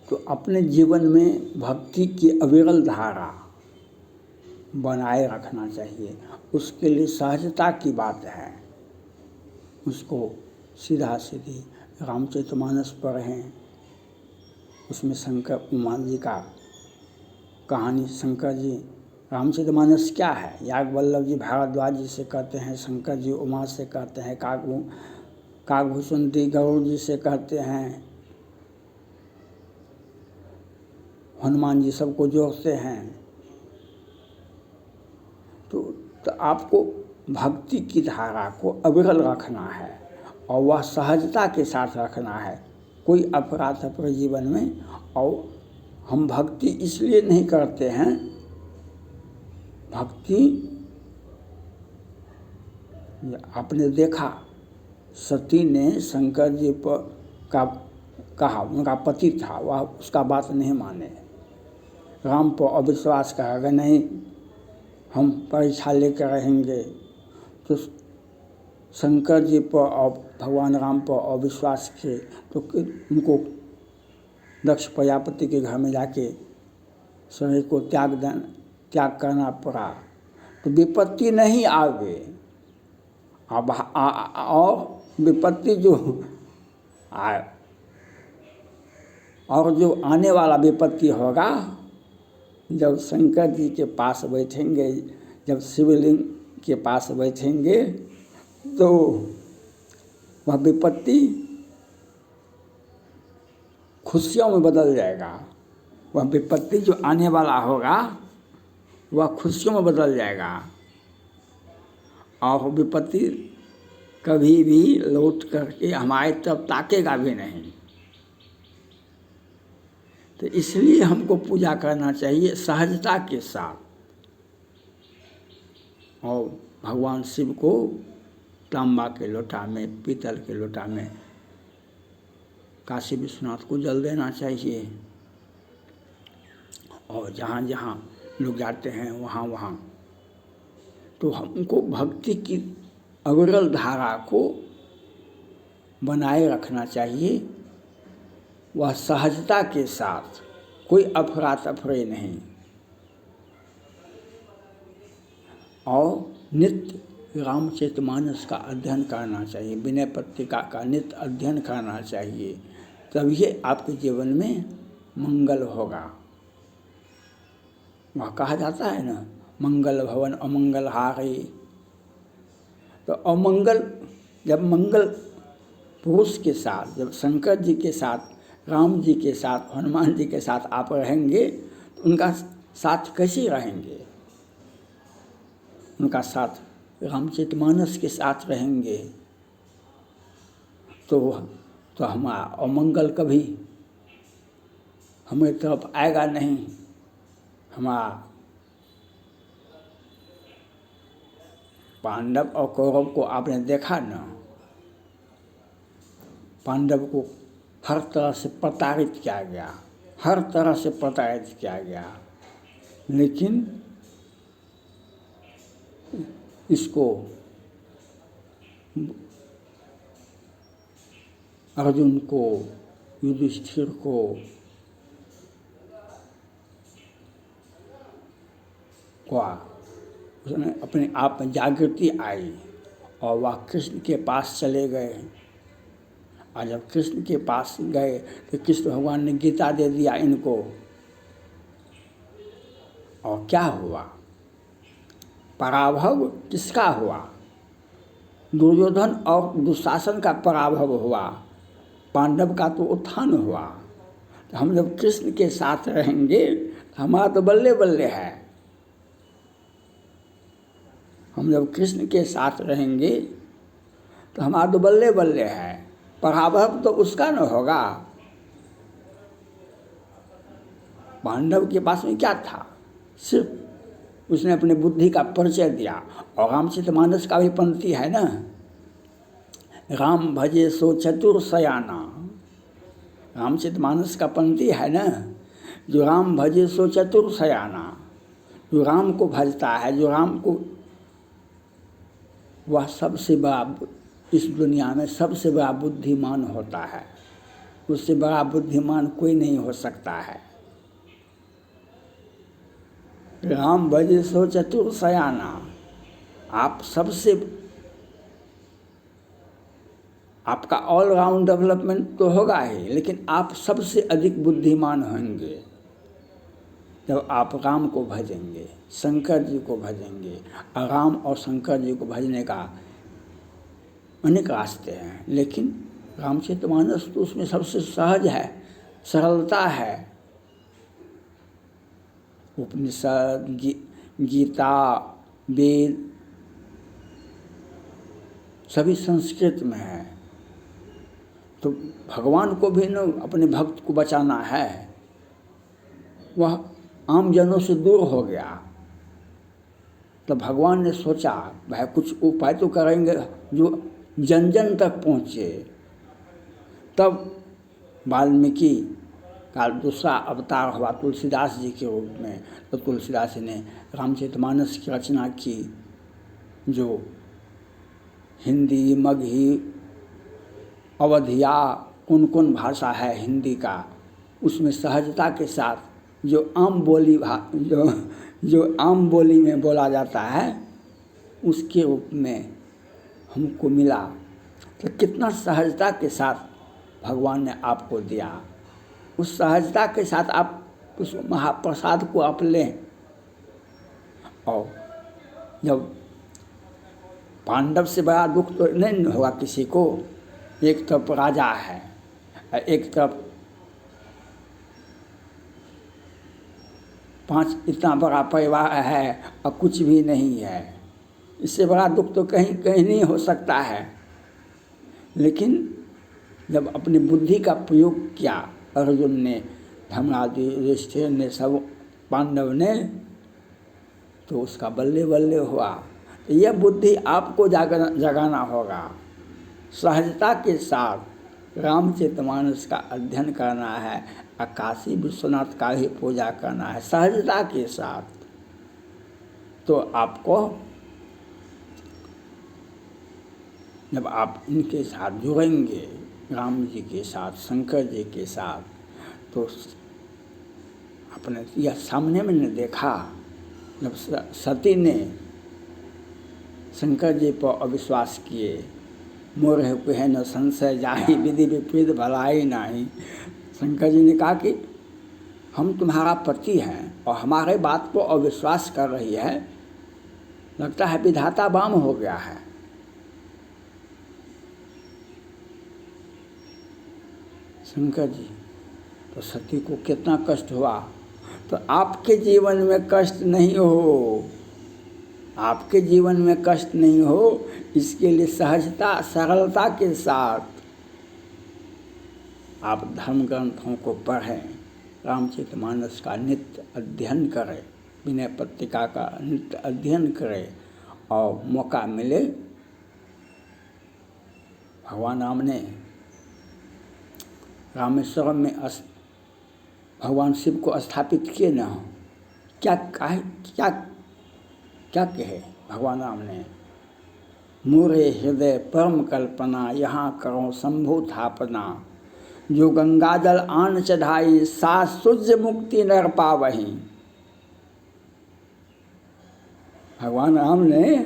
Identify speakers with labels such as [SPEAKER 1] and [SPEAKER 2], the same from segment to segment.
[SPEAKER 1] तो अपने जीवन में भक्ति की अविरल धारा बनाए रखना चाहिए। उसके लिए सहजता की बात है। उसको सीधा सीधी रामचरितमानस पढ़ें, उसमें शंकर उमा जी का कहानी, शंकर जी रामचरितमानस क्या है, याज्ञवल्लभ जी भारद्वाज जी से कहते हैं, शंकर जी उमा से कहते हैं, काकभूषण गरुड़ जी से कहते हैं, हनुमान जी सबको जोड़ते हैं। तो आपको भक्ति की धारा को अविरल रखना है और वह सहजता के साथ रखना है, कोई अपराध अपने जीवन में। और हम भक्ति इसलिए नहीं करते हैं, भक्ति आपने देखा सती ने शंकर जी पर का कहा, उनका पति था, वह उसका बात नहीं माने, राम पर अविश्वास कहा, अगर नहीं हम परीक्षा लेकर रहेंगे। तो शंकर जी पर और भगवान राम पर अविश्वास किए तो उनको दक्ष प्रजापति के घर में जाके शरीर को त्याग करना पड़ा। तो विपत्ति नहीं आवे, अब और विपत्ति जो आए और जो आने वाला विपत्ति होगा, जब शंकर जी के पास बैठेंगे, जब शिवलिंग के पास बैठेंगे, तो वह विपत्ति खुशियों में बदल जाएगा। वह विपत्ति जो आने वाला होगा वह खुशियों में बदल जाएगा और विपत्ति कभी भी लौट करके हमारे तरफ ताकेगा भी नहीं। तो इसलिए हमको पूजा करना चाहिए सहजता के साथ। और भगवान शिव को तांबा के लोटा में, पीतल के लोटा में काशी विश्वनाथ को जल देना चाहिए। और जहाँ जहाँ लोग जाते हैं वहाँ वहाँ तो हमको भक्ति की अविरल धारा को बनाए रखना चाहिए, वह सहजता के साथ, कोई अफरा तफरी नहीं। और नित्य रामचरितमानस का अध्ययन करना चाहिए, विनय पत्रिका का नित्य अध्ययन करना चाहिए, तभी आपके जीवन में मंगल होगा। वह कहा जाता है ना, मंगल भवन अमंगल हारी। तो अमंगल, जब मंगल पुरुष के साथ, जब शंकर जी के साथ, राम जी के साथ, हनुमान जी के साथ आप रहेंगे तो उनका साथ कैसे रहेंगे? उनका साथ रामचरितमानस के साथ रहेंगे तो हमारा अमंगल कभी हमारी तरफ आएगा नहीं। हमारा पांडव और कौरव को आपने देखा ना, पांडव को हर तरह से प्रताड़ित किया गया, हर तरह से प्रताड़ित किया गया, लेकिन इसको अर्जुन को, युधिष्ठिर को उसने अपने आप में जागृति आई और वह कृष्ण के पास चले गए। और जब कृष्ण के पास गए तो कृष्ण भगवान ने गीता दे दिया इनको। और क्या हुआ? पराभव किसका हुआ? दुर्योधन और दुशासन का पराभव हुआ, पांडव का तो उत्थान हुआ। तो हम जब कृष्ण के साथ रहेंगे हमारा तो बल्ले बल्ले है। हम जब कृष्ण के साथ रहेंगे तो हमारा तो बल्ले बल्ले है, पराभव तो उसका न होगा। पांडव के पास में क्या था? सिर्फ उसने अपनी बुद्धि का परिचय दिया। और रामचरितमानस का भी पंक्ति है ना, राम भजे सो चतुर सयाना। रामचरितमानस का पंक्ति है ना, जो राम भजे सो चतुर सयाना। जो राम को भजता है, जो राम को, वह सबसे बड़ा, इस दुनिया में सबसे बड़ा बुद्धिमान होता है। उससे बड़ा बुद्धिमान कोई नहीं हो सकता है। राम भजे सो चतुर सयाना, आप सबसे, आपका ऑलराउंड डेवलपमेंट तो होगा ही, लेकिन आप सबसे अधिक बुद्धिमान होंगे जब आप राम को भजेंगे, शंकर जी को भजेंगे। राम और शंकर जी को भजने का अनेक रास्ते हैं, लेकिन रामचरितमानस तो उसमें सबसे सहज है, सरलता है। उपनिषद, गीता, वेद सभी संस्कृत में है। तो भगवान को भी न अपने भक्त को बचाना है, वह आम जनों से दूर हो गया। तो भगवान ने सोचा भाई कुछ उपाय तो करेंगे जो जन जन तक पहुँचे। तब वाल्मीकि का दूसरा अवतार हुआ तुलसीदास जी के रूप में। तो तुलसीदास जी ने रामचरितमानस की रचना की, जो हिंदी, मगही, अवधिया, कौन भाषा है हिंदी का, उसमें सहजता के साथ जो आम बोली में बोला जाता है उसके रूप में हमको मिला। तो कितना सहजता के साथ भगवान ने आपको दिया। उस सहजता के साथ आप उस महाप्रसाद को आप लें। और जब पांडव से बड़ा दुख तो नहीं होगा किसी को। एक तरफ राजा है, एक तरफ 5 इतना बड़ा परिवार है और कुछ भी नहीं है। इससे बड़ा दुख तो कहीं कहीं नहीं हो सकता है। लेकिन जब अपनी बुद्धि का प्रयोग किया अर्जुन ने, धर्मराज युधिष्ठिर ने, सब पांडव ने, तो उसका बल्ले बल्ले हुआ। तो यह बुद्धि आपको जगाना होगा। सहजता के साथ रामचरितमानस का अध्ययन करना है, काशी विश्वनाथ का ही पूजा करना है सहजता के साथ। तो आपको जब आप इनके साथ जुड़ेंगे, राम जी के साथ, शंकर जी के साथ, तो अपने यह सामने में ने देखा जब सती ने शंकर जी पर अविश्वास किए, मोर है न संशय जाहि, विधि विपरीत भलाई नहीं। शंकर जी ने कहा कि हम तुम्हारा पति हैं और हमारे बात को अविश्वास कर रही है, लगता है विधाता वाम हो गया है। शंकर जी, तो सती को कितना कष्ट हुआ। तो आपके जीवन में कष्ट नहीं हो, आपके जीवन में कष्ट नहीं हो, इसके लिए सहजता सरलता के साथ आप धर्म ग्रंथों को पढ़ें, रामचरितमानस का नित्य अध्ययन करें, विनय पत्रिका का नित्य अध्ययन करें। और मौका मिले, भगवान राम ने रामेश्वरम में भगवान शिव को स्थापित किए न हो, क्या कहे भगवान राम ने, मोरे हृदय परम कल्पना, यहाँ करो शंभु थापना, जो गंगा जल आन चढ़ाई, शाश्वत मुक्ति नर पावही। भगवान राम ने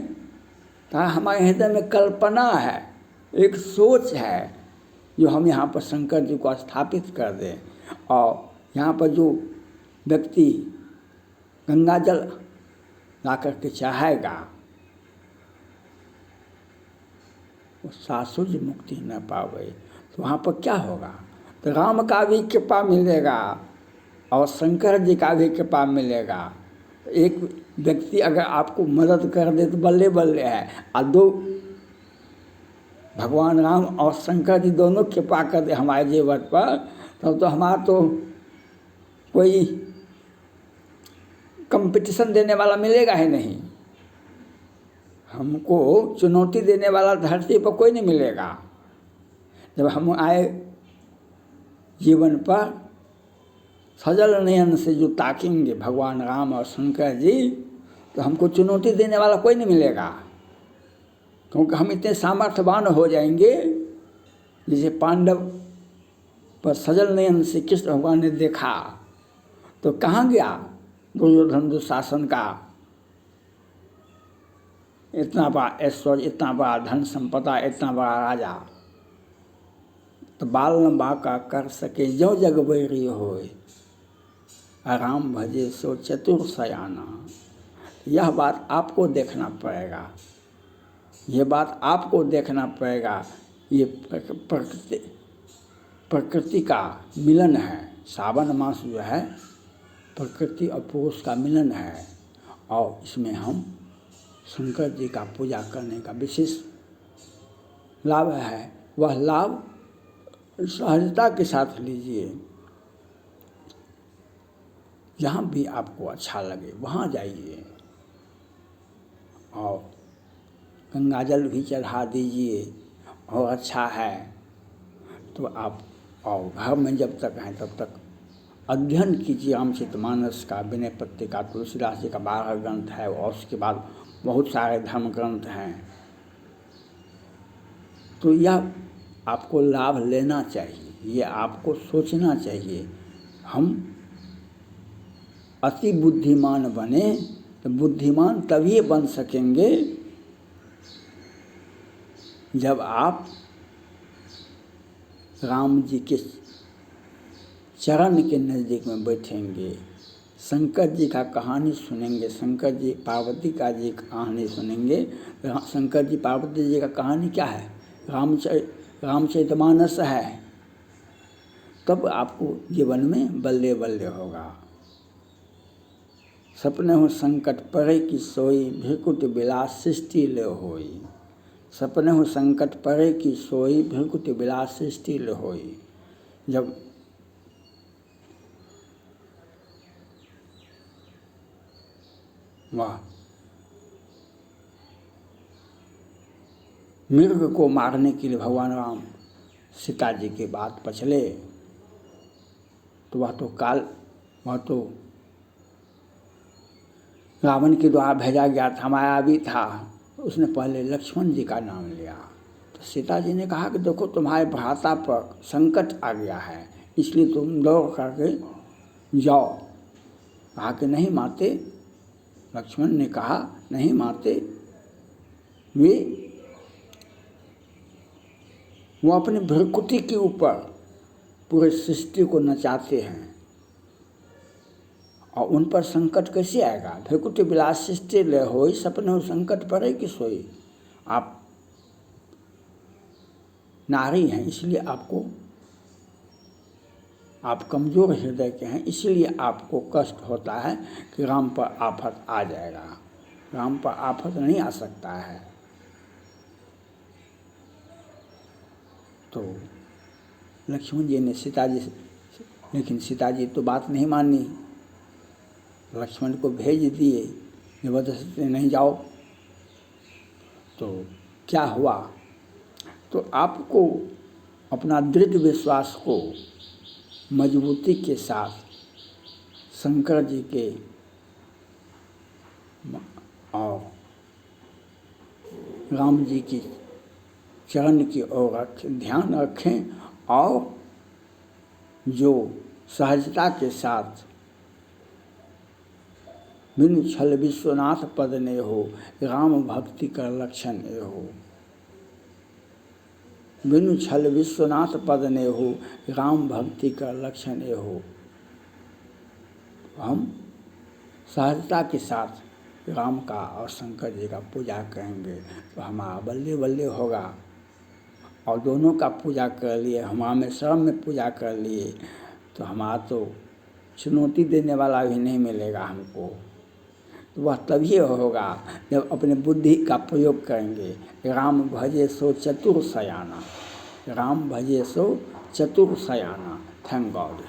[SPEAKER 1] कहा हमारे हृदय में कल्पना है, एक सोच है, जो हम यहाँ पर शंकर जी को स्थापित कर दें। और यहाँ पर जो व्यक्ति गंगा जल ला करके चाहेगा, वो शाश्वत मुक्ति न पावे। तो वहाँ पर क्या होगा, तो राम का भी कृपा मिलेगा और शंकर जी का भी कृपा मिलेगा। तो एक व्यक्ति अगर आपको मदद कर दे तो बल्ले बल्ले है, और दो भगवान राम और शंकर जी दोनों कृपा कर दे हमारे जीवन पर, तब तो हमारा तो कोई कंपटीशन देने वाला मिलेगा ही नहीं। हमको चुनौती देने वाला धरती पर कोई नहीं मिलेगा। जब हम आए जीवन पर सजल नयन से जो ताकेंगे भगवान राम और शंकर जी, तो हमको चुनौती देने वाला कोई नहीं मिलेगा, क्योंकि हम इतने सामर्थ्यवान हो जाएंगे। जैसे पांडव पर सजल नयन से कृष्ण भगवान ने देखा तो कहाँ गया दुर्योधन दुशासन का इतना बड़ा ऐश्वर्य, इतना बड़ा धन संपदा, इतना बड़ा राजा। तो बाल न बाका कर सके जो जग बैरी होए, राम भजे सो चतुर सयाना। यह बात आपको देखना पड़ेगा, ये बात आपको देखना पड़ेगा। ये प्रकृति का मिलन है। सावन मास जो है प्रकृति और पुरुष का मिलन है, और इसमें हम शंकर जी का पूजा करने का विशेष लाभ है। वह लाभ सहजता के साथ लीजिए। जहाँ भी आपको अच्छा लगे वहाँ जाइए और गंगा जल भी चढ़ा दीजिए, और अच्छा है तो आप और घर में जब तक हैं तब तक अध्ययन कीजिए रामचरितमानस का, विनय पत्रिका, तुलसीदास जी का 12 ग्रंथ है, और उसके बाद बहुत सारे धर्म ग्रंथ हैं। तो यह आपको लाभ लेना चाहिए, ये आपको सोचना चाहिए। हम अति बुद्धिमान बने तो बुद्धिमान तभी बन सकेंगे जब आप राम जी के चरण के नज़दीक में बैठेंगे, शंकर जी का कहानी सुनेंगे, शंकर जी पार्वती का जी कहानी सुनेंगे। शंकर जी पार्वती जी का कहानी क्या है? रामचरितमानस है। तब आपको जीवन में बल्ले बल्ले होगा। सपने हो संकट परे की सोई, भृकुट बिलास सृष्टि ले होई। सपने हो संकट परे की सोई, भृकुट बिलास सृष्टि ले होई। जब वह मृग को मारने के लिए भगवान राम सीता जी के बात पछले, तो वह तो रावण के द्वारा भेजा गया था, मायावी था। उसने पहले लक्ष्मण जी का नाम लिया। तो सीता जी ने कहा कि देखो तुम्हारे भ्राता पर संकट आ गया है, इसलिए तुम दौड़ करके जाओ। कहा कि नहीं माते। लक्ष्मण ने कहा नहीं माते। वो अपने भ्रकुटी के ऊपर पूरे सृष्टि को नचाते हैं, और उन पर संकट कैसे आएगा? भ्रकुटी बिलास सृष्टि ले होई, सपने हो संकट परे की सोई। आप नारी हैं, इसलिए आप कमज़ोर हृदय के हैं, इसलिए आपको कष्ट होता है कि राम पर आफत आ जाएगा। राम पर आफत नहीं आ सकता है। तो लक्ष्मण जी ने लेकिन सीता जी तो बात नहीं मानी। लक्ष्मण को भेज दिए, जबरदस्ती नहीं जाओ। तो क्या हुआ? तो आपको अपना दृढ़ विश्वास को मजबूती के साथ शंकर जी के और राम जी की चरण की ओर ध्यान रखें, और जो सहजता के साथ बिनु छल विश्वनाथ पद ने हो, राम भक्ति कर लक्षण ए हो। बिनु छल विश्वनाथ पद ने हो, राम भक्ति कर लक्षण ए हो। हम सहजता के साथ राम का और शंकर जी का पूजा करेंगे तो हमारा बल्ले बल्ले होगा। और दोनों का पूजा कर लिए, हमारा में श्रम में पूजा कर लिए, तो हमारा तो चुनौती देने वाला भी नहीं मिलेगा हमको। तो वह तभी होगा जब अपने बुद्धि का प्रयोग करेंगे। राम भजे सो चतुर सयाना, राम भजे सो चतुर सयाना। Thank God.